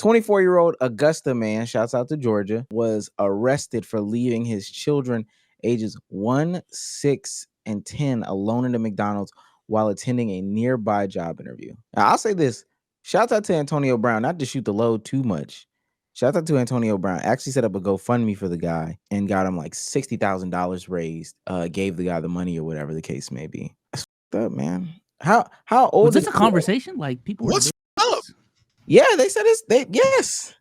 24-year-old Augusta man, shouts out to Georgia, was arrested for leaving his children ages 1, 6, and 10 alone in a McDonald's while attending a nearby job interview. Now, I'll say this. Shouts out to Antonio Brown, not to shoot the load too much. Shouts out to Antonio Brown. Actually set up a GoFundMe for the guy and got him like $60,000 raised. Gave the guy the money or whatever the case may be. That's fucked up, man. How old was this a conversation? Like people what's up? Yeah, they said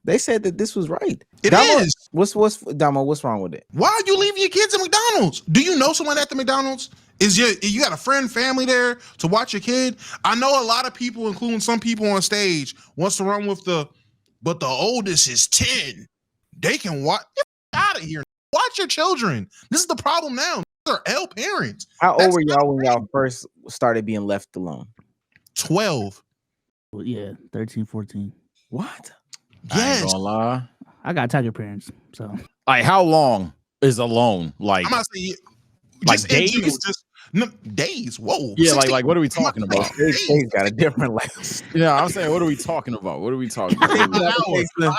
they said that this was right. It Damo, is. What's Damo, what's wrong with it? Why are you leaving your kids at McDonald's? Do you know someone at the McDonald's? You got a friend, family there to watch your kid? I know a lot of people, including some people on stage, wants to run with but the oldest is 10. They can watch. Get out of here. Watch your children. This is the problem now. These are L parents. How old were y'all when y'all first started being left alone? 12. Well, yeah, 13, 14. What? Yes. I ain't gonna lie. I got tiger parents, so. Like, how long is alone? Like, I'm not saying like days. Days. Whoa. Yeah, like what are we talking about? Days got a different length. Yeah, I'm saying, what are we talking about? What are we talking about? An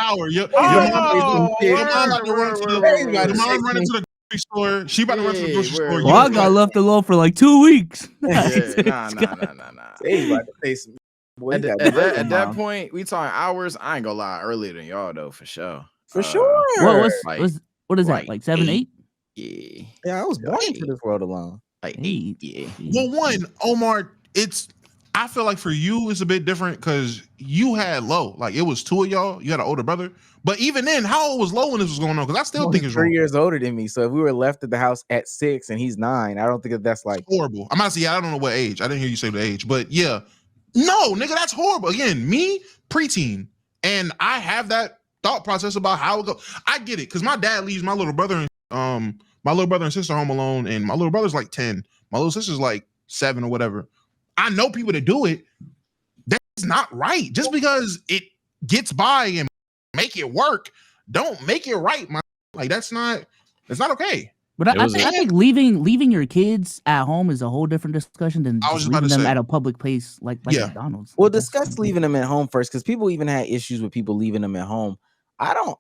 hour. Your mom running to the grocery store. She about to run to the grocery store. Well, I got left alone for like 2 weeks. Nah. At that point, we talking hours. I ain't gonna lie, earlier than y'all though, for sure. For sure. What is that? Like 7, 8? Yeah, I was born into this world alone. Like 8. Yeah. Well, one, Omar, I feel like for you it's a bit different because you had Low. Like it was 2 of y'all. You had an older brother. But even then, how old was Low when this was going on? Because I still think it's 3 years older than me. So if we were left at the house at 6 and he's 9, I don't think that's like horrible. I'm not saying I don't know what age. I didn't hear you say the age, but yeah. No, nigga, that's horrible. Again, me, preteen. And I have that thought process about how it goes. I get it, because my dad leaves my little brother and sister home alone, and my little brother's like 10. My little sister's like 7 or whatever. I know people that do it. That's not right. Just because it gets by and make it work, don't make it right, man. Like it's not okay. But I think leaving your kids at home is a whole different discussion than leaving them at a public place like McDonald's. Well, discuss leaving them at home first, because people even had issues with people leaving them at home. I'm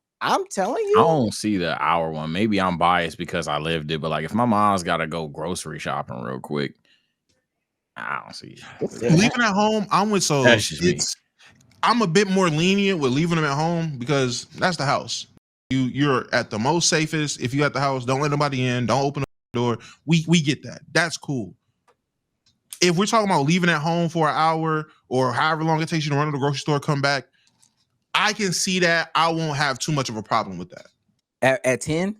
telling you, I don't see the hour one. Maybe I'm biased because I lived it, but like if my mom's got to go grocery shopping real quick, I don't see leaving at home. I'm a bit more lenient with leaving them at home because that's the house. You're at the most safest if you at the house. Don't let nobody in. Don't open the door. We get that. That's cool. If we're talking about leaving at home for an hour or however long it takes you to run to the grocery store, come back, I can see that. I won't have too much of a problem with that. At 10?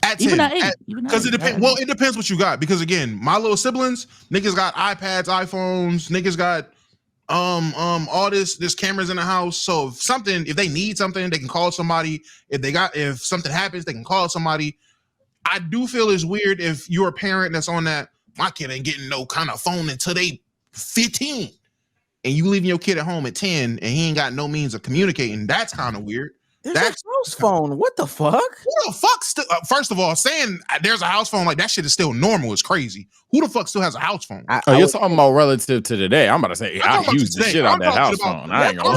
At 10. Because it depends. Well, it depends what you got. Because again, my little siblings, niggas got iPads, iPhones, niggas got all this cameras in the house. So if they need something, they can call somebody. If something happens, they can call somebody. I do feel it's weird if you're a parent that's on that, my kid ain't getting no kind of phone until they 15. And you leaving your kid at home at 10 and he ain't got no means of communicating. That's kind of weird. That's a house phone. What the fuck? Who the fuck? First of all, saying there's a house phone like that shit is still normal is crazy. Who the fuck still has a house phone? You're talking about relative to today. I'm about to say I use the shit out that house phone. I ain't gonna lie.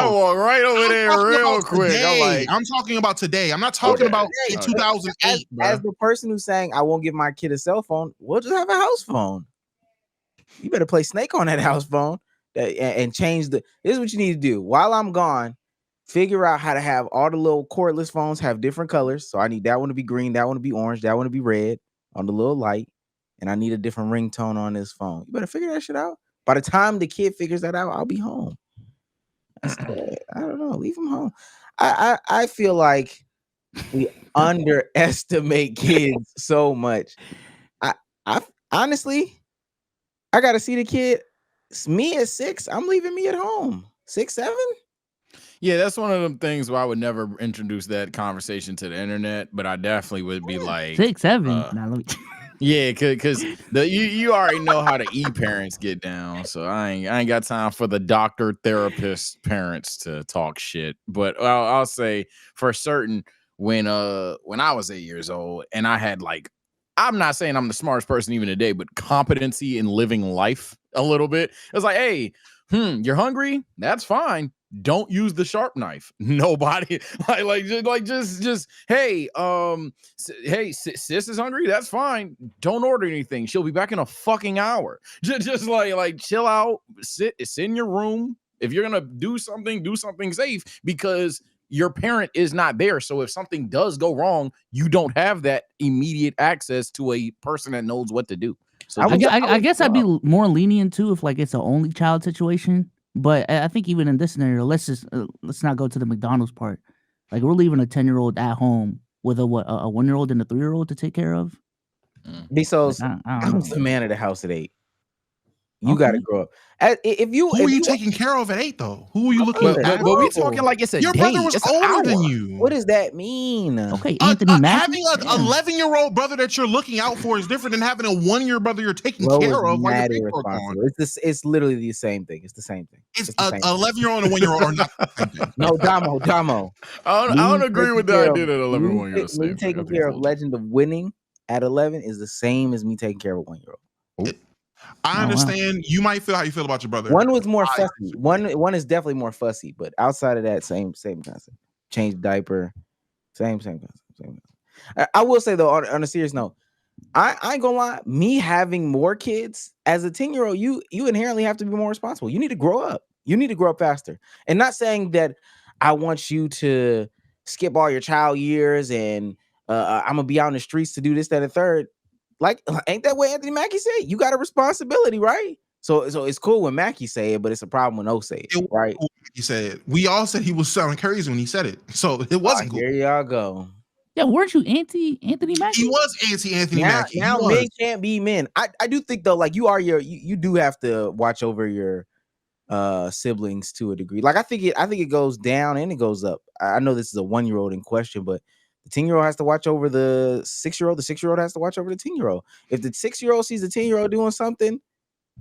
I walk right over there real quick. I'm talking about today. I'm not talking about in 2008. As the person who's saying I won't give my kid a cell phone, we'll just have a house phone. You better play Snake on that house phone and change this is what you need to do. While I'm gone, figure out how to have all the little cordless phones have different colors. So I need that one to be green, that one to be orange, that one to be red on the little light. And I need a different ringtone on this phone. You better figure that shit out. By the time the kid figures that out, I'll be home. I don't know. Leave him home. I feel like we underestimate kids so much. I honestly, I gotta see the kid. It's me at 6. I'm leaving me at home. 6, 7. Yeah, that's one of them things where I would never introduce that conversation to the internet, but I definitely would be like 6, 7. Yeah, because you already know how the parents get down, so I ain't got time for the doctor, therapist, parents to talk shit. But I'll say for certain when I was 8 years old and I had like, I'm not saying I'm the smartest person even today, but competency in living life a little bit. It was like, hey, You're hungry? That's fine. Don't use the sharp knife. Nobody just hey, hey, sis is hungry. That's fine. Don't order anything. She'll be back in a fucking hour. Just like chill out. Sit in your room. If you're gonna do something safe, because your parent is not there. So if something does go wrong, you don't have that immediate access to a person that knows what to do. So I guess I'd be more lenient too if like it's an only child situation. But I think even in this scenario, let's not go to the McDonald's part. Like we're leaving a 10-year-old at home with a 1-year-old and a 3-year-old to take care of. Bezos, like, I'm the man of the house at 8. You got to grow up. Who are you taking care of at 8 though? Who are you looking at? But we talking like it's a your day. brother was it's older than you. What does that mean? Okay, Anthony Mackie. Having an 11-year-old brother that you're looking out for is different than having a 1-year brother you're taking care of. Mad irresponsible. It's literally the same thing. It's the same thing. It's an 11-year-old and a 1-year-old are not the same thing. No, Damo. I don't agree with the idea that 11 and 1-year-old. Me taking care of Legend of Winning at 11 is the same as me taking care of a 1-year-old. I understand. You might feel how you feel about your brother. One was more fussy. One is definitely more fussy, but outside of that, same concept. Change diaper, same concept. I will say though, on a serious note, I ain't gonna lie. Me having more kids as a 10-year-old, you inherently have to be more responsible. You need to grow up. You need to grow up faster. And not saying that I want you to skip all your child years and I'm gonna be out in the streets to do this, that, and third. Like, ain't that what Anthony Mackie said? You got a responsibility, right? So it's cool when Mackie say it, but it's a problem when O say it, right? He said we all said he was sounding crazy when he said it, so it wasn't cool. Here y'all go. Yeah, weren't you Anthony Mackie? He was Anthony Mackie. Now men can't be men. I do think though, like you do have to watch over your siblings to a degree. Like I think it goes down and it goes up. I know this is a 1-year-old in question, but the 10-year-old has to watch over the 6-year-old. The 6-year-old has to watch over the 10-year-old. If the 6-year-old sees the 10-year-old doing something,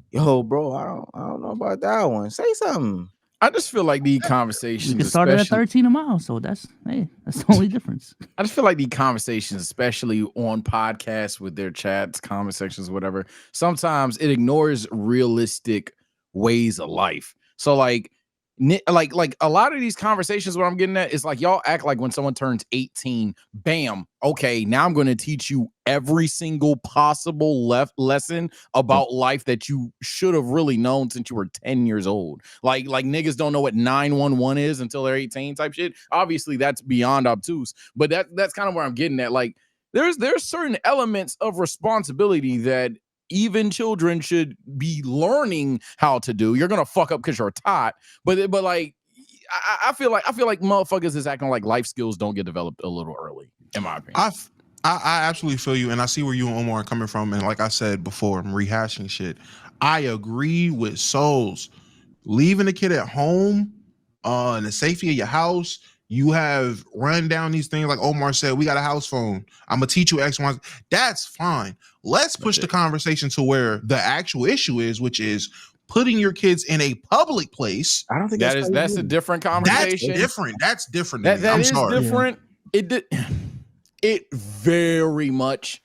yo, bro, I don't know about that one. Say something. I just feel like the conversations. You started at 13 a mile, so that's the only difference. I just feel like the conversations, especially on podcasts with their chats, comment sections, whatever, sometimes it ignores realistic ways of life. So like a lot of these conversations, what I'm getting at is like y'all act like when someone turns 18, bam, okay, now I'm going to teach you every single possible lesson about life that you should have really known since you were 10 years old. Like niggas don't know what 911 is until they're 18 type shit. Obviously that's beyond obtuse, but that's kind of where I'm getting at. Like there's certain elements of responsibility that even children should be learning how to do. You're gonna fuck up because you're taught, but like I feel like motherfuckers is acting like life skills don't get developed a little early, in my opinion. I absolutely feel you, and I see where you and Omar are coming from. And like I said before, I'm rehashing shit. I agree with Souls. Leaving a kid at home, in the safety of your house. You have run down these things like Omar said. We got a house phone. I'm gonna teach you X, Y. That's fine. Let's push the conversation to where the actual issue is, which is putting your kids in a public place. I don't think that's a different conversation. That's different. That is different. Yeah. It very much.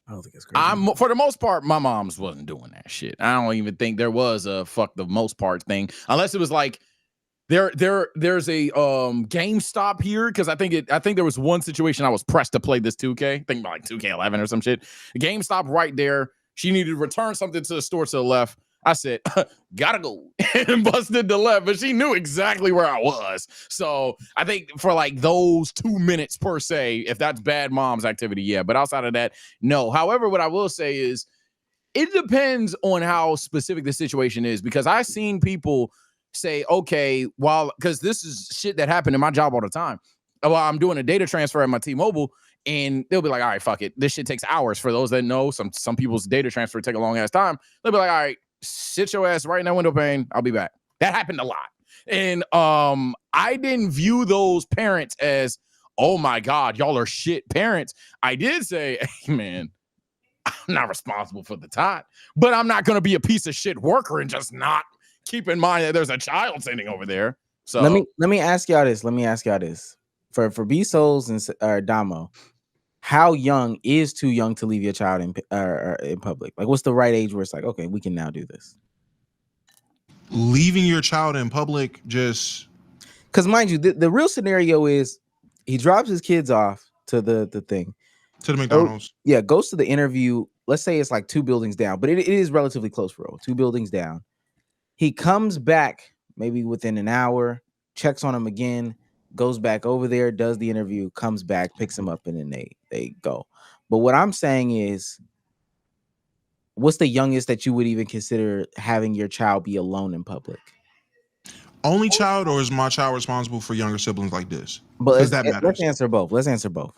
I don't think it's crazy. For the most part, my mom's wasn't doing that shit. I don't even think there was a fuck the most part thing, unless it was like. There's a GameStop here because I think there was one situation I was pressed to play this 2K, think about like 2K11 or some shit. GameStop right there. She needed to return something to the store to the left. I said, gotta go, and busted the left, but she knew exactly where I was. So I think for like those 2 minutes per se, if that's bad mom's activity, yeah. But outside of that, no. However, what I will say is it depends on how specific the situation is, because I've seen people say, okay, because this is shit that happened in my job all the time. Well, I'm doing a data transfer at my T-Mobile, and they'll be like, all right, fuck it. This shit takes hours. For those that know, some people's data transfer take a long ass time. They'll be like, all right, sit your ass right in that window pane. I'll be back. That happened a lot. And I didn't view those parents as, oh my God, y'all are shit parents. I did say, hey, man, I'm not responsible for the tot, but I'm not going to be a piece of shit worker and just not keep in mind that there's a child sitting over there. So let me ask y'all this. For B Souls and Damo, how young is too young to leave your child in public? Like, what's the right age where it's like, okay, we can now do this? leaving your child in public just because, mind you, the real scenario is he drops his kids off to the thing, to the McDonald's. Goes to the interview. Let's say it's like 2 buildings down, but it is relatively close, bro. 2 buildings down. He comes back maybe within an hour, checks on him again, goes back over there, does the interview, comes back, picks him up, and then they go. But what I'm saying is, what's the youngest that you would even consider having your child be alone in public? Only child, or is my child responsible for younger siblings like this? But let's answer both.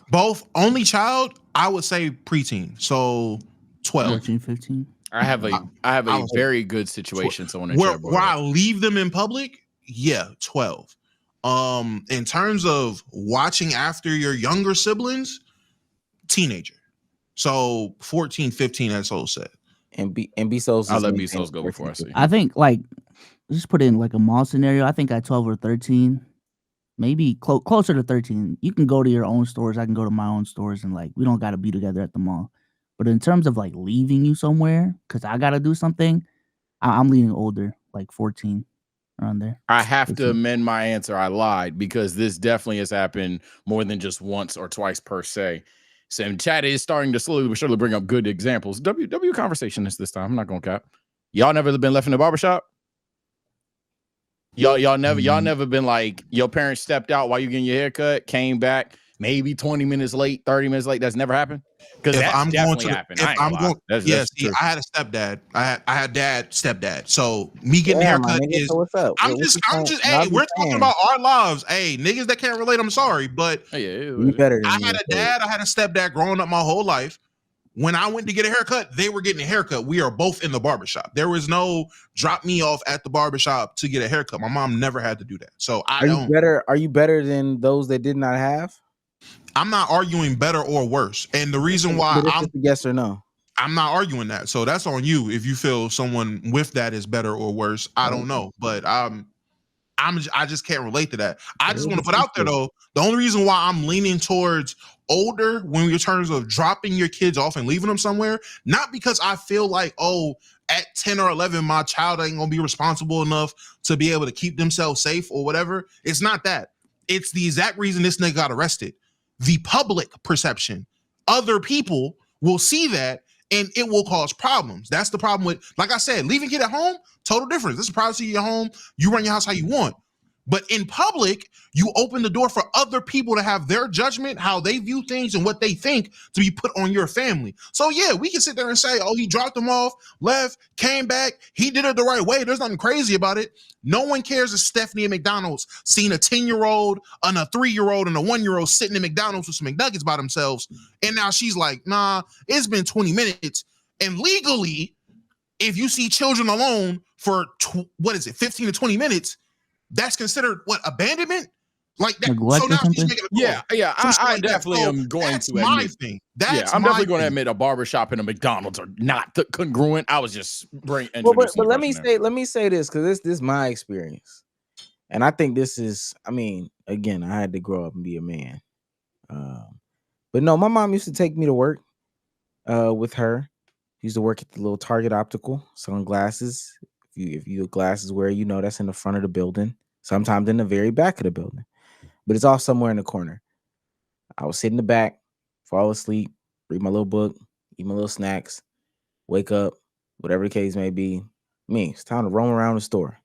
Both. Only child, I would say preteen. So 12. 13, 15. I have a very good situation. Where I leave them in public, 12. In terms of watching after your younger siblings, teenager. So 14, 15, as Soul said. And B-Souls. I'll let B-Souls go before I see. I think, like, just put it in like a mall scenario. I think at 12 or 13, maybe closer to 13, you can go to your own stores. I can go to my own stores, and like we don't got to be together at the mall. But in terms of like leaving you somewhere because I got to do something, I'm leaning older, like 14, around there. I have to amend my answer. I lied because this definitely has happened more than just once or twice per se. So chat is starting to slowly but surely bring up good examples. W conversation is this time. I'm not gonna cap. Y'all never been left in the barbershop? Y'all never been like your parents stepped out while you getting your haircut, came back maybe 20 minutes late, 30 minutes late. That's never happened. Because that's definitely happened. I had a stepdad. I had dad, stepdad. So me getting a haircut is. So what's up? I'm just. Hey, we're talking about our lives. Hey, niggas that can't relate, I'm sorry, but I had a dad. I had a stepdad growing up my whole life. When I went to get a haircut, they were getting a haircut. We are both in the barbershop. There was no drop me off at the barbershop to get a haircut. My mom never had to do that. So Are you better than those that did not have? I'm not arguing better or worse. And the reason why I'm yes or no. I'm not arguing that. So that's on you. If you feel someone with that is better or worse, I don't know. But I just can't relate to that. I just want to put out there though, the only reason why I'm leaning towards older when in terms of dropping your kids off and leaving them somewhere, not because I feel like, oh, at 10 or 11, my child ain't gonna be responsible enough to be able to keep themselves safe or whatever. It's not that. It's the exact reason this nigga got arrested. The public perception. Other people will see that and it will cause problems. That's the problem with, like I said, leaving kid at home, total difference. This is privacy of your home. You run your house how you want. But in public, you open the door for other people to have their judgment, how they view things and what they think to be put on your family. So yeah, we can sit there and say, oh, he dropped them off, left, came back. He did it the right way. There's nothing crazy about it. No one cares if Stephanie at McDonald's seen a 10-year-old and a 3-year-old and a 1-year-old sitting in McDonald's with some McNuggets by themselves. And now she's like, nah, it's been 20 minutes. And legally, if you see children alone for 15 to 20 minutes, that's considered what, abandonment? Like that. Neglect so now something? she's making a call. I definitely am going to admit. My thing. I'm definitely going to admit a barbershop and a McDonald's are not congruent. I was just but let me say this because this is my experience, and I think this is. I mean, again, I had to grow up and be a man, but no, my mom used to take me to work with her. She used to work at the little Target Optical, selling glasses. If you a glasses wearer, you know that's in the front of the building. Sometimes in the very back of the building, but it's off somewhere in the corner. I would sit in the back, fall asleep, read my little book, eat my little snacks, wake up, whatever the case may be. It's time to roam around the store.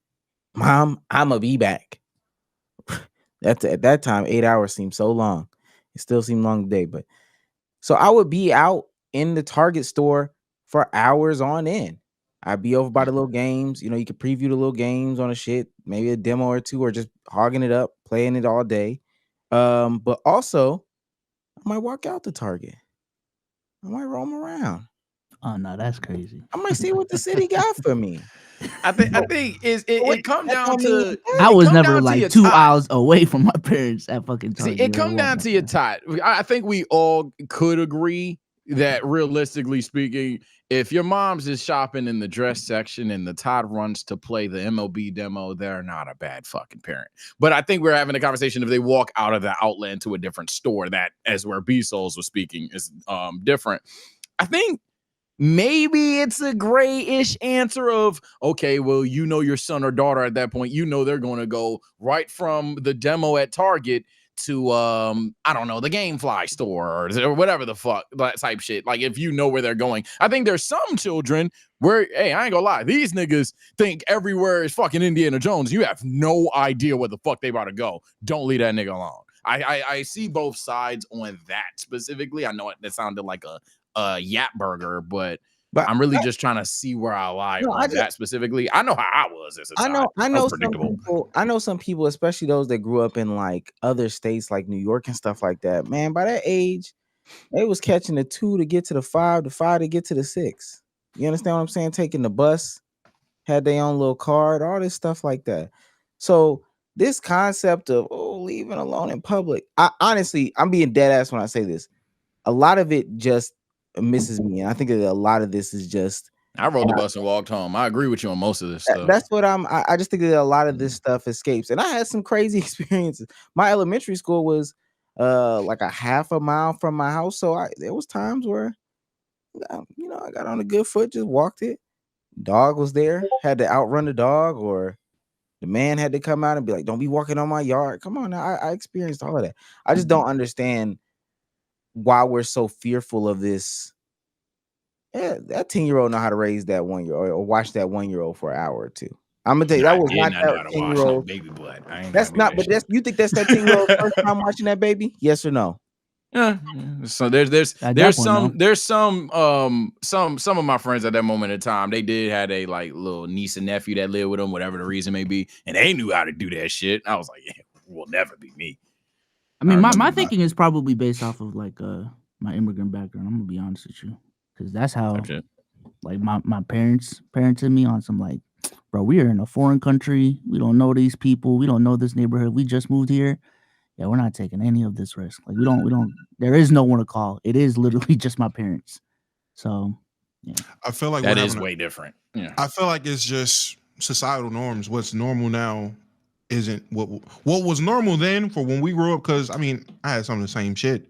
Mom, I'ma be back. At that time, 8 hours seemed so long. It still seemed long today, but so I would be out in the Target store for hours on end. I'd be over by the little games. You could preview the little games on a shit, maybe a demo or two, or just hogging it up, playing it all day. But also, I might walk out to Target. I might roam around. Oh no, that's crazy. I might see what the city got for me. I think it come down to. I was never like 2 hours away from my parents at fucking Target. See, it come down to your tot. I think we all could agree that realistically speaking, if your mom's is shopping in the dress section and the Todd runs to play the MLB demo, they're not a bad fucking parent. But I think we're having a conversation if they walk out of the outlet into a different store, that as where B-Souls was speaking is different. I think maybe it's a grayish answer of, okay, well, you know your son or daughter at that point, you know they're going to go right from the demo at Target to I don't know, the Gamefly store or whatever the fuck, that type shit. Like if you know where they're going. I think there's some children where, hey, I ain't gonna lie, these niggas think everywhere is fucking Indiana Jones. You have no idea where the fuck they about to go. Don't leave that nigga alone. I see both sides on that specifically. I know that sounded like a yap burger, but I'm really just trying to see where I lie on that specifically. I know how I was as a child. I know some people, especially those that grew up in like other states like New York and stuff like that. Man, by that age, they was catching the 2 to get to the 5, the 5 to get to the 6. You understand what I'm saying? Taking the bus, had their own little card, all this stuff like that. So this concept of leaving alone in public, honestly, I'm being dead ass when I say this. A lot of it just misses me, and I think that a lot of this is just. I rode the bus and walked home. I agree with you on most of this stuff. That's what I just think that a lot of this stuff escapes, and I had some crazy experiences. My elementary school was like a half a mile from my house, so there was times where, I got on a good foot, just walked it. Dog was there, had to outrun the dog, or the man had to come out and be like, "Don't be walking on my yard." Come on, now, I experienced all of that. I just don't understand why we're so fearful of this. Yeah, that 10-year-old know how to raise that 1-year-old or watch that 1-year-old for an hour or two. I'm gonna tell you, that was not that 10-year-old baby blood. That's not, but you think that's that 10-year-old first time watching that baby? Yes or no? Yeah. So there's some of my friends at that moment in time, they did had a like little niece and nephew that lived with them, whatever the reason may be, and they knew how to do that shit. I was like, yeah, it will never be me. I mean, my thinking is probably based off of like my immigrant background. I'm gonna be honest with you, because that's how like my parents parented me on some like, bro, we are in a foreign country. We don't know these people. We don't know this neighborhood. We just moved here. Yeah, we're not taking any of this risk. Like we don't. There is no one to call. It is literally just my parents. So, yeah. I feel like that is way different. Yeah, I feel like it's just societal norms. What's normal now isn't what was normal then for when we grew up. Because I mean, I had some of the same shit.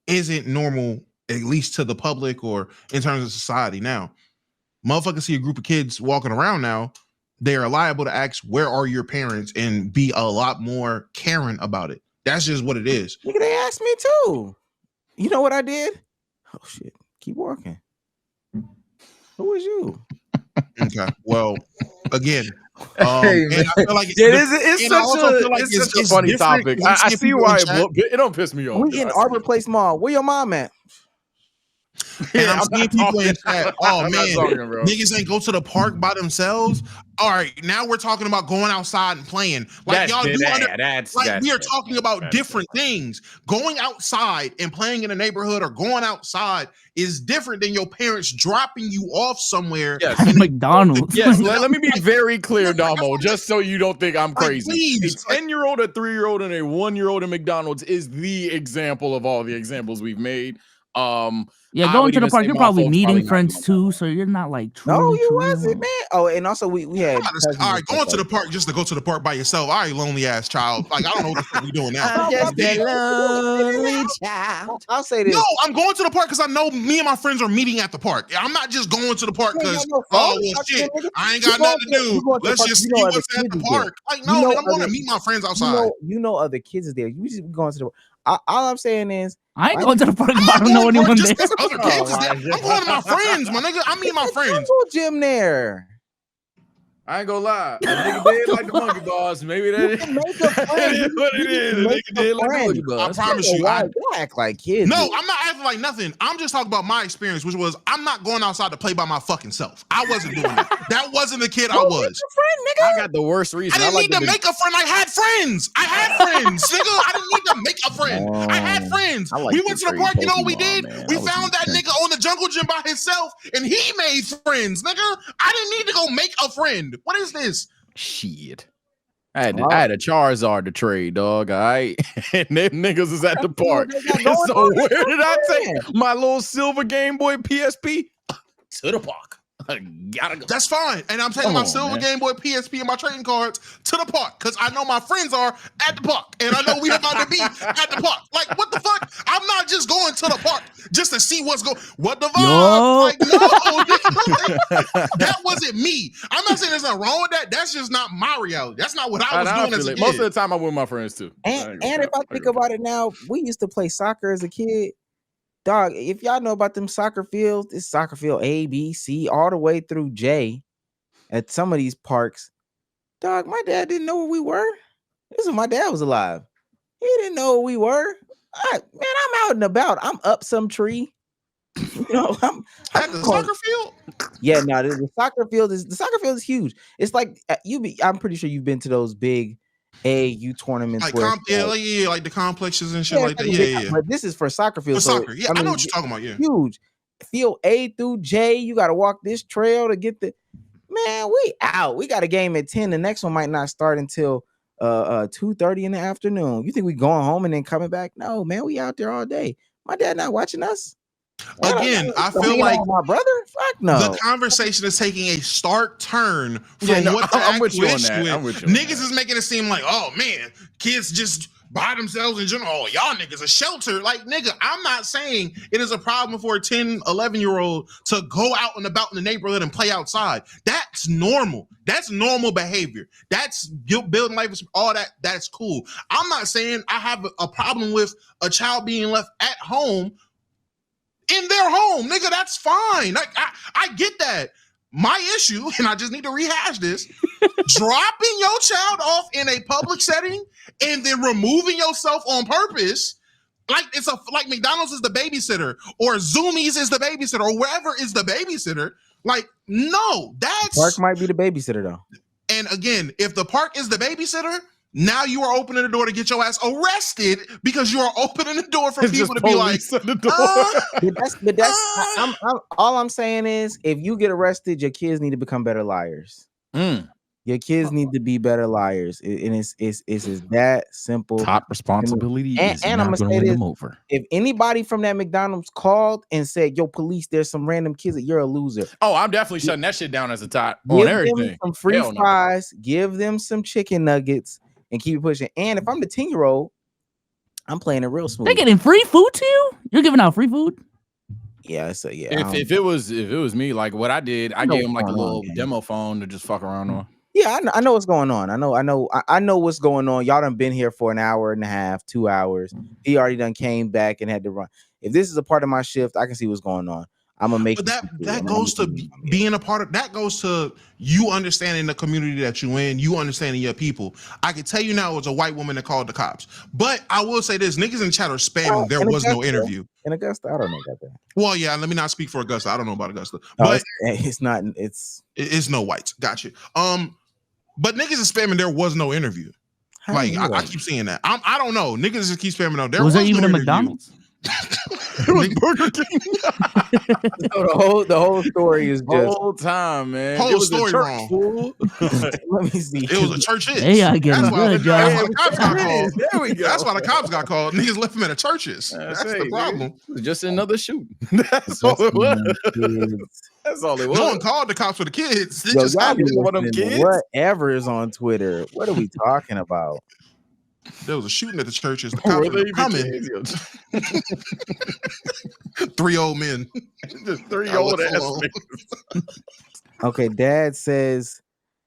Isn't normal, at least to the public or in terms of society now. Motherfuckers see a group of kids walking around now. They are liable to ask, "Where are your parents?" and be a lot more caring about it. That's just what it is. Nigga, they asked me too. You know what I did? Oh shit! Keep walking. Who is you? Okay. Well, again, and I feel like it's such a funny topic. I see why it don't piss me off. We in Arbor Place Mall. Where your mom at? And I'm seeing people in chat. Oh man, niggas ain't go to the park by themselves. All right, now we're talking about going outside and playing. Like y'all do we are talking about different things. Going outside and playing in a neighborhood or going outside is different than your parents dropping you off somewhere. Yes, McDonald's. Yes, let me be very clear, Damo, just so you don't think I'm crazy. A 10-year-old, a 3-year-old, and a 1-year-old in McDonald's is the example of all the examples we've made. Yeah, going to the park, you're probably meeting friends too, so you're not like truly. No, you wasn't, man. Oh, and also we had. All right, going to the park just to go to the park by yourself. All right, lonely ass child. Like I don't know what the fuck we doing now. I'm just a lonely child. I'll say this. No, I'm going to the park because I know me and my friends are meeting at the park. I'm not just going to the park because shit, I ain't got nothing to do. Let's just see what's at the park. Like no, I'm going to meet my friends outside. You know other kids is there. You just going to the. All I'm saying is, I ain't going to the park if I don't know anyone there. Other kids is there. I'm going to my friends, my nigga. I mean my friends. Gym there. I ain't gonna lie. A nigga did like the monkey bars. Maybe that is what it is. A nigga did like the monkey bars. I promise you. I act like kids. No, I'm not acting like nothing. I'm just talking about my experience, which was I'm not going outside to play by my fucking self. I wasn't doing that. That wasn't the kid I was. Friend, nigga. I got the worst reason. I didn't need to make a friend. I had friends. Nigga. I didn't need to make a friend. I had friends. We went to the park. You know what we did? We found that nigga on the jungle gym by himself, and he made friends, nigga. I didn't need to go make a friend. What is this? Shit. I had a Charizard to trade, dog. All right. And them niggas is at the park. So where did I take my little silver Game Boy PSP? To the park. Gotta go. That's fine. And I'm taking my silver Game Boy, PSP, and my trading cards to the park because I know my friends are at the park. And I know we're about to be at the park. Like, what the fuck? I'm not just going to the park just to see what's going. What the vibe? Like, no. That wasn't me. I'm not saying there's nothing wrong with that. That's just not my reality. That's not what I was doing as a kid. Most of the time I'm with my friends too. And if I think about it now, we used to play soccer as a kid. Dog, if y'all know about them soccer fields, it's soccer field A, B, C, all the way through J at some of these parks. Dog, my dad didn't know where we were. This is when my dad was alive. He didn't know where we were. I'm out and about. I'm up some tree. You know, I'm at the soccer field. Yeah, no, the soccer field is huge. It's like I'm pretty sure you've been to those big AAU tournaments, like like the complexes and shit like that. Yeah. But this is for soccer field. For soccer, yeah, I know what you're talking about. Yeah, huge. Field A through J. You got to walk this trail to get the. Man, we out. We got a game at 10. The next one might not start until 2:30 in the afternoon. You think we going home and then coming back? No, man, we out there all day. My dad not watching us. Again, I feel like my brother. Fuck no. The conversation is taking a stark turn from what I'm with you on that. I'm with you. Niggas is making it seem like, oh man, kids just by themselves in general. Oh, y'all niggas a shelter. Like, nigga, I'm not saying it is a problem for a 10, 11-year-old to go out and about in the neighborhood and play outside. That's normal. That's normal behavior. That's building life, all that. That's cool. I'm not saying I have a problem with a child being left at home in their home, nigga. That's fine. Like, I get that. My issue, and I just need to rehash this, dropping your child off in a public setting and then removing yourself on purpose, like like McDonald's is the babysitter or Zoomies is the babysitter or wherever is the babysitter. Like, no, that's park might be the babysitter though. And again, if the park is the babysitter, now you are opening the door to get your ass arrested because you are opening the door for people to be like, all I'm saying is, if you get arrested, your kids need to become better liars. Your kids need to be better liars, and it's that simple. Top responsibility and I'm gonna say this: if anybody from that McDonald's called and said, "Yo, police, there's some random kids," you're a loser. Oh, I'm definitely shutting that shit down as a top on everything. Give them some free fries, give them some chicken nuggets, and keep pushing. And if I'm the 10-year-old, I'm playing it real smooth. They getting free food to you? You're giving out free food? Yeah, so yeah. If it was me, like what I did, I gave him like a little demo phone to just fuck around on. Yeah, I know what's going on. I know what's going on. Y'all done been here for an hour and a half, 2 hours. He already done came back and had to run. If this is a part of my shift, I can see what's going on. I'm gonna make. But that goes to being a part of. That goes to you understanding the community that you in. You understanding your people. I can tell you now, it was a white woman that called the cops. But I will say this: niggas in chat are spamming. There was no interview. In Augusta, I don't know about that. Well, yeah. Let me not speak for Augusta. I don't know about Augusta. No, but it's not. It's no whites. Gotcha. But niggas is spamming. There was no interview. Like I keep seeing that. I don't know. Niggas just keep spamming on. There was even no a McDonald's? It was Burger King. So the whole story is just whole time, man. Whole story wrong. Let me see. It was a church hit. Hey, I get good, There we go. That's why the cops got called. Niggas left them at the churches. That's the problem. Just another shoot. That's all it was. That's all it was. No one called the cops for the kids. They just one of them kids. Whatever is on Twitter. What are we talking about? There was a shooting at the churches. The cops were coming. 3 old men. Just 3 old ass niggas. Okay, dad says,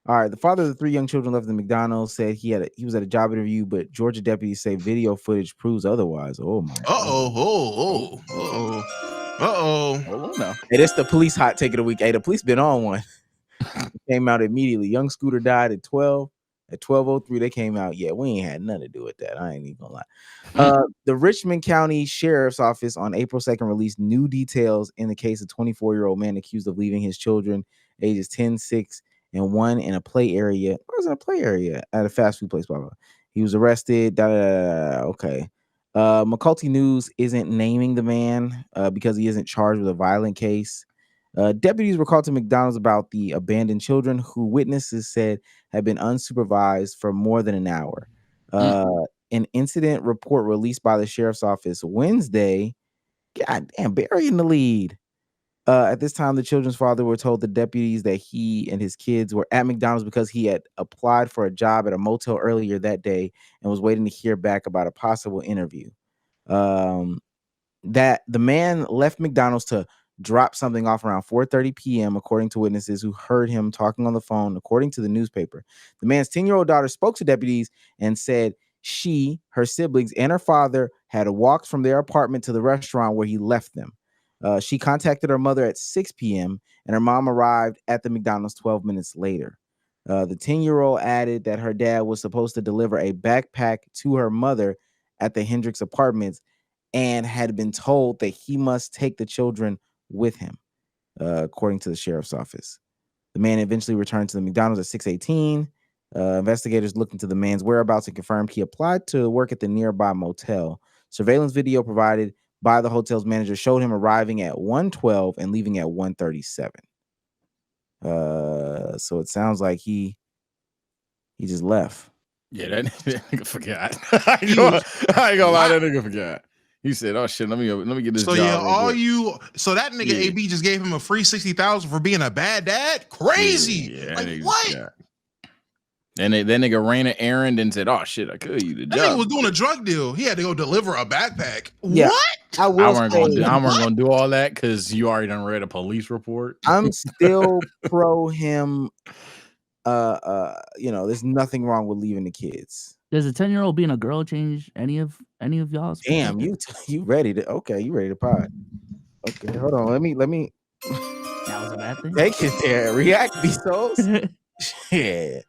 all right, the father of the 3 young children left the McDonald's, said he was at a job interview, but Georgia deputies say video footage proves otherwise. Oh my. Uh-oh. Oh no. Hey, that's the police hot take of the week. Hey, the police been on one. Came out immediately. Young Scooter died at 12. At 12:03, they came out. Yeah, we ain't had nothing to do with that. I ain't even gonna lie. The Richmond County Sheriff's Office on April 2nd released new details in the case of 24-year-old man accused of leaving his children ages 10, 6, and 1 in a play area. Where was in a play area? At a fast food place, blah, blah. He was arrested. Okay. McCulty News isn't naming the man because he isn't charged with a violent case. Deputies were called to McDonald's about the abandoned children who witnesses said had been unsupervised for more than an hour. An incident report released by the sheriff's office Wednesday, God damn, burying the lead, At this time, the children's father were told the deputies that he and his kids were at McDonald's because he had applied for a job at a motel earlier that day and was waiting to hear back about a possible interview. That the man left McDonald's to drop something off around 4:30 p.m., according to witnesses who heard him talking on the phone, according to the newspaper. The man's 10-year-old daughter spoke to deputies and said she, her siblings, and her father had walked from their apartment to the restaurant where he left them. She contacted her mother at 6 p.m. and her mom arrived at the McDonald's 12 minutes later. The 10-year-old added that her dad was supposed to deliver a backpack to her mother at the Hendricks apartments and had been told that he must take the children with him, according to the sheriff's office. The man eventually returned to the McDonald's at 6:18. Investigators looked into the man's whereabouts and confirmed he applied to work at the nearby motel. Surveillance video provided by the hotel's manager showed him arriving at 1:12 and leaving at 1:37. So it sounds like he just left. Yeah, that nigga forgot. I ain't gonna lie, that nigga forgot. He said, "Oh shit, let me get this." So job so that nigga AB just gave him a free 60,000 for being a bad dad. Crazy. Yeah, like what? Yeah. And that nigga ran an errand and said, "Oh shit, I could you the job." That nigga was doing a drug deal. He had to go deliver a backpack. Yeah, what? I weren't gonna do all that because you already done read a police report. I'm still pro him. There's nothing wrong with leaving the kids. Does a 10-year-old being a girl change any of y'all's? Damn, you ready to? Okay, you ready to pod? Okay, hold on. Let me. That was a bad thing. Take it there. React, Bezos. Yeah.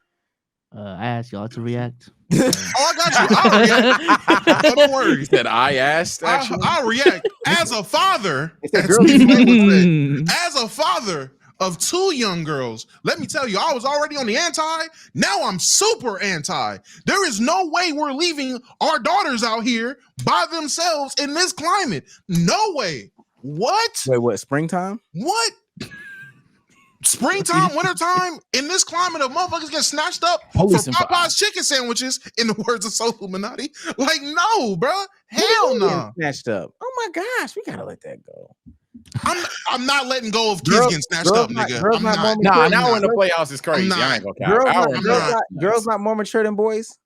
I asked y'all to react. I got you. I'll react. Don't worry. He said I asked. Actually, I'll react as a father. As a father of 2 young girls, let me tell you, I was already on the anti. Now I'm super anti. There is no way we're leaving our daughters out here by themselves in this climate. No way. What? Wait, what? Springtime? What? Springtime, wintertime, in this climate of motherfuckers get snatched up for Popeye's chicken sandwiches, in the words of Soul Illuminati. Like, no, bro. Hell no. Snatched up. Oh my gosh, we gotta let that go. I'm not letting go of kids getting snatched up, nigga. Now in the playoffs is crazy. I ain't gonna count. Girls not more mature than boys.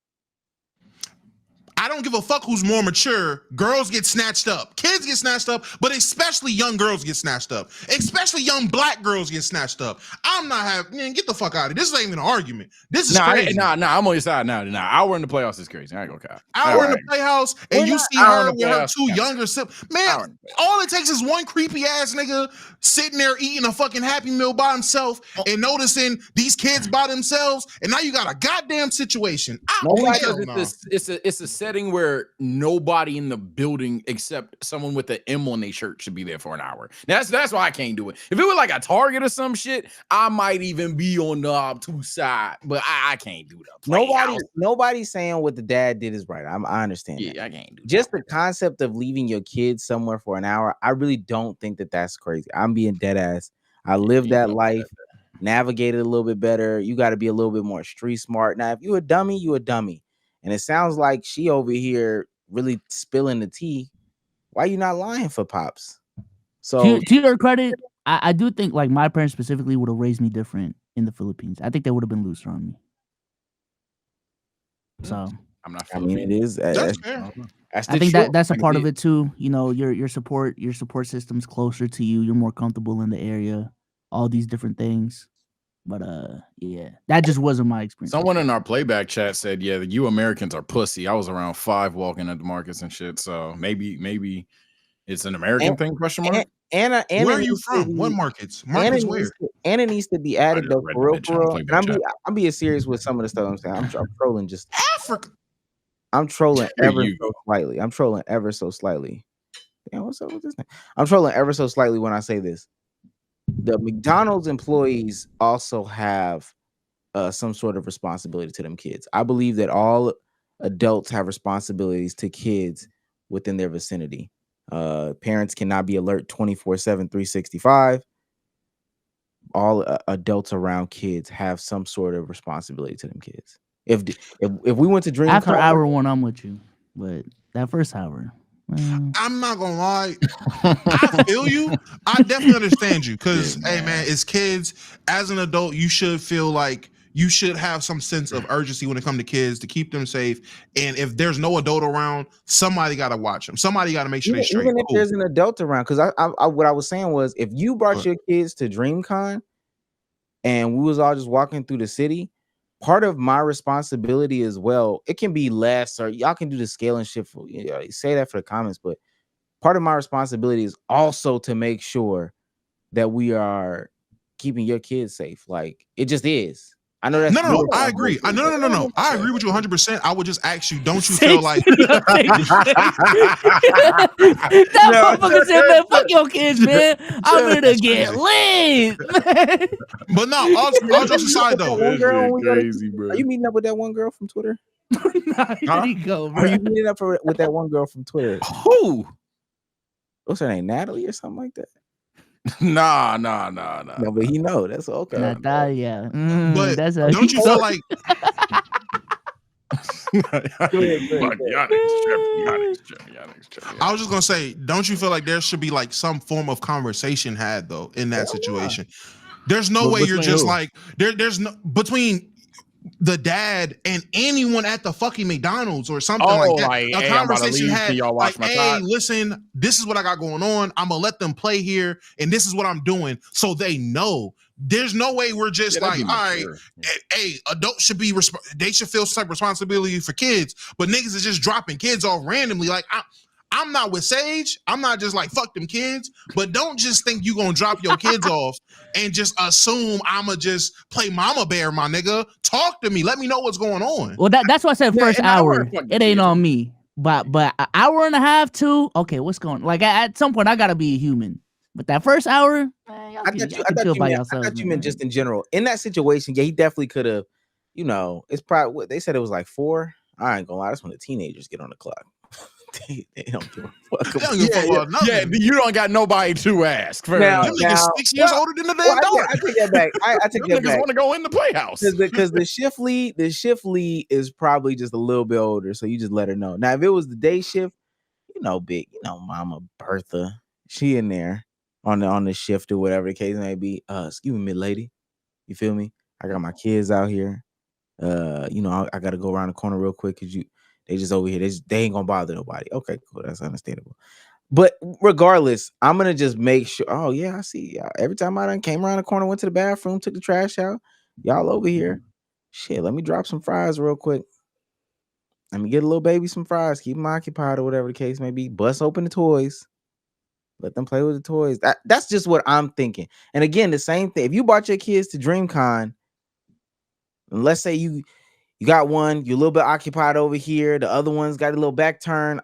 I don't give a fuck who's more mature. Girls get snatched up. Kids get snatched up, but especially young girls get snatched up. Especially young black girls get snatched up. I'm not having, man, get the fuck out of here. This ain't even an argument. This is crazy. I'm on your side now. Hour in the playoffs is crazy. I ain't gonna count. Hour in the playhouse, and you see her with her 2 younger siblings. Man, all it takes is one creepy ass nigga sitting there eating a fucking Happy Meal by himself and noticing these kids by themselves, and now you got a goddamn situation. It's a setting where nobody in the building except someone with the M on their shirt should be there for an hour. That's why I can't do it. If it was like a Target or some shit, I might even be on the obtuse side, but I can't do that. Nobody's saying what the dad did is right. I understand. Yeah, that. I can't do just that. The concept of leaving your kids somewhere for an hour. I really don't think that's crazy. I'm being dead ass. I lived that life. Navigated a little bit better. You got to be a little bit more street smart. Now, if you a dummy, you a dummy. And it sounds like she over here really spilling the tea. Why you not lying for Pops? So to your credit, I do think like my parents specifically would have raised me different in the Philippines. I think they would have been looser on me. So I'm not. I mean, it is. That's fair. I think that's a part of it too. You know, your support system's closer to you. You're more comfortable in the area. All these different things. But yeah, that just wasn't my experience. Someone in our playback chat said, "Yeah, you Americans are pussy." I was around 5 walking at the markets and shit, so maybe it's an American thing? Question mark. Anna, where are you from? What markets? Markets where? Anna needs to be added though, for real. I'm being serious with some of the stuff I'm saying. I'm trolling just Africa. I'm trolling ever so slightly. Damn, what's up with this thing? I'm trolling ever so slightly when I say this. The McDonald's employees also have some sort of responsibility to them kids. I believe that all adults have responsibilities to kids within their vicinity. Parents cannot be alert 24/7, 365. All adults around kids have some sort of responsibility to them kids. If we went to Dream after hour 1, I'm with you, but that first hour, I'm not gonna lie. I feel you. I definitely understand you because, hey, man, as kids, as an adult, you should feel like you should have some sense of urgency when it comes to kids to keep them safe. And if there's no adult around, somebody got to watch them. Somebody got to make sure they're straight. Even if there's an adult around, because I what I was saying was, if you brought your kids to DreamCon and we was all just walking through the city, part of my responsibility as well, it can be less, or y'all can do the scale and shit for, you know, say that for the comments, but part of my responsibility is also to make sure that we are keeping your kids safe. Like, it just is. I know that's no. I agree. No. I agree with you 100%. I would just ask you, don't you feel like that motherfucker said, man, fuck your kids, man. I'm here to get laid. But no, all jokes aside though. Crazy, bro. Are you meeting up with that one girl from Twitter? Nah, here you go, bro. Are you meeting up with that one girl from Twitter? Who? What's her name? Natalie or something like that? Nah. No, but he know. That's okay. Natalia. But that's don't you feel like I was just gonna say, don't you feel like there should be like some form of conversation had though in that situation? There's no way you're just like there's no between the dad and anyone at the fucking McDonald's or something like that. Like, a conversation had like, hey, listen, this is what I got going on. I'm gonna let them play here, and this is what I'm doing, so they know. There's no way we're just like, all right, hey, adults should be they should feel some responsibility for kids, but niggas is just dropping kids off randomly. Like, I'm not with Sage. I'm not just like, fuck them kids, but don't just think you gonna drop your kids off and just assume I'ma just play mama bear, my nigga. Talk to me. Let me know what's going on. Well, that's why I said first hour. It ain't on me. But an hour and a half, too. Okay, what's going on? Like, at some point, I gotta be a human. But that first hour, I thought you meant just in general. In that situation, yeah, he definitely could have, you know, it's probably what they said it was like 4. I ain't gonna lie, that's when the teenagers get on the clock. They don't give a fuck. Yeah, you don't got nobody to ask. Now, 6 years older than the damn daughter. I take that back. I take that back. Want to go in the playhouse because the shift lead is probably just a little bit older, so you just let her know. Now, if it was the day shift, Mama Bertha, she in there on the shift or whatever the case may be. Excuse me, lady, you feel me? I got my kids out here. I got to go around the corner real quick because they just over here. They ain't gonna bother nobody. Okay, cool. That's understandable. But regardless, I'm gonna just make sure. Oh yeah, I see y'all. Every time I done came around the corner, went to the bathroom, took the trash out, y'all over here. Shit, let me drop some fries real quick. Let me get a little baby some fries. Keep them occupied or whatever the case may be. Bust open the toys. Let them play with the toys. That's just what I'm thinking. And again, the same thing. If you brought your kids to DreamCon, and let's say you got one, you're a little bit occupied over here. The other one's got a little back turn.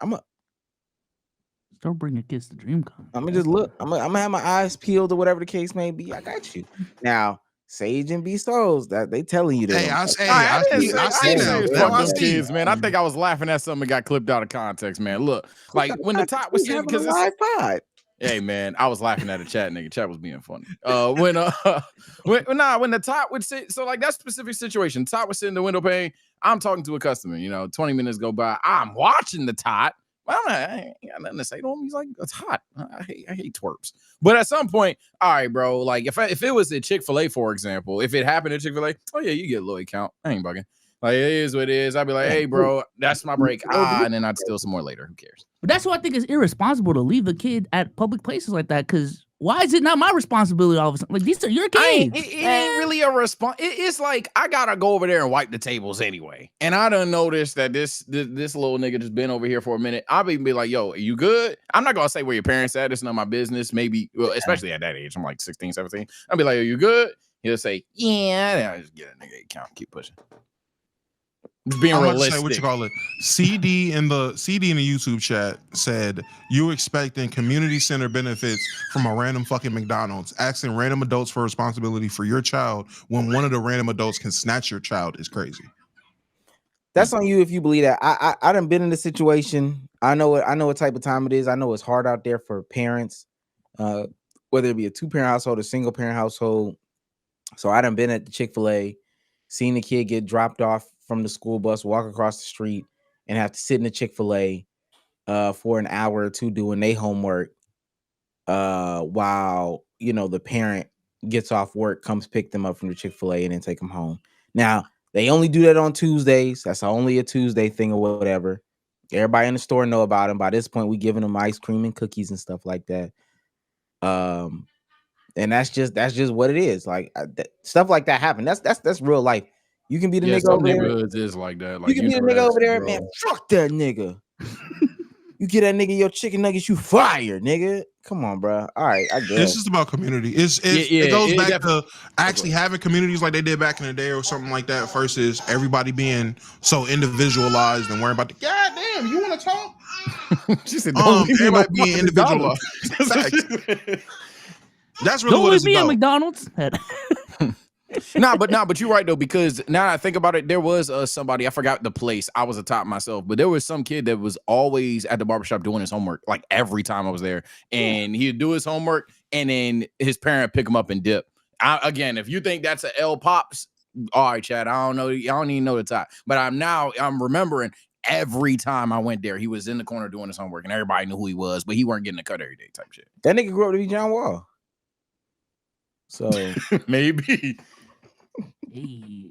Don't bring your kids to DreamCon. I'm gonna just look. I'm gonna have my eyes peeled or whatever the case may be. I got you. Now, Sage and B Souls, that they telling you that. Hey, I see them kids, man. I think I was laughing at something that got clipped out of context, man. Look, like when the top was sitting, because live pod. Hey man, I was laughing at the chat, nigga. Chat was being funny. When the top would sit, so like that specific situation, top was sitting in the window pane. I'm talking to a customer, 20 minutes go by. I'm watching the tot. I ain't got nothing to say to him. He's like, it's hot. I hate twerps. But at some point, all right, bro. Like if it was at Chick-fil-A, for example, if it happened at Chick-fil-A, oh yeah, you get a little account. I ain't bugging. Like it is what it is. I'd be like, hey, bro, that's my break. And then I'd steal some more later. Who cares? But that's what I think is irresponsible to leave the kid at public places like that. Because why is it not my responsibility all of a sudden? Like these are your kids. It ain't really a response. It's like I gotta go over there and wipe the tables anyway. And I done noticed that this little nigga just been over here for a minute. I'll even be like, yo, are you good? I'm not gonna say where your parents at. It's none of my business. Maybe, well, especially at that age. I'm like 16, 17. I'll be like, are you good? He'll say, yeah. And I just get a nigga account, keep pushing. Just being realistic. Say what you call it. CD in the YouTube chat said you expecting community center benefits from a random fucking McDonald's. Asking random adults for responsibility for your child when one of the random adults can snatch your child is crazy. That's on you if you believe that. I done been in the situation. I know what type of time it is. I know it's hard out there for parents, whether it be a 2-parent household or single parent household. So I done been at the Chick-fil-A, seen the kid get dropped off from the school bus, walk across the street, and have to sit in the Chick-fil-A for an hour or two doing their homework, while the parent gets off work, comes pick them up from the Chick-fil-A, and then take them home. Now they only do that on Tuesdays. That's only a Tuesday thing or whatever. Everybody in the store know about them. By this point, we giving them ice cream and cookies and stuff like that. And that's just what it is. Like stuff like that happen. That's real life. You can be the nigga over there. Is like that. Like, you can be the nigga over there, man. Fuck that nigga. You get that nigga your chicken nuggets, you fire, nigga. Come on, bro. All right, I guess. It's just about community. It goes back to actually having communities like they did back in the day or something like that versus everybody being so individualized and worrying about the goddamn, you want to talk? She said, everybody being individualized. That's really what it's about. Don't leave me at McDonald's. But you're right though, because now I think about it, there was somebody, I forgot the place, I was a top myself, but there was some kid that was always at the barbershop doing his homework, like every time I was there, and he'd do his homework and then his parent pick him up and dip. Again, if you think that's a L Pops, all right, Chad, I don't know, I don't even know the time, but I'm remembering every time I went there, he was in the corner doing his homework and everybody knew who he was, but he weren't getting a cut every day type shit. That nigga grew up to be John Wall. So maybe. Hey.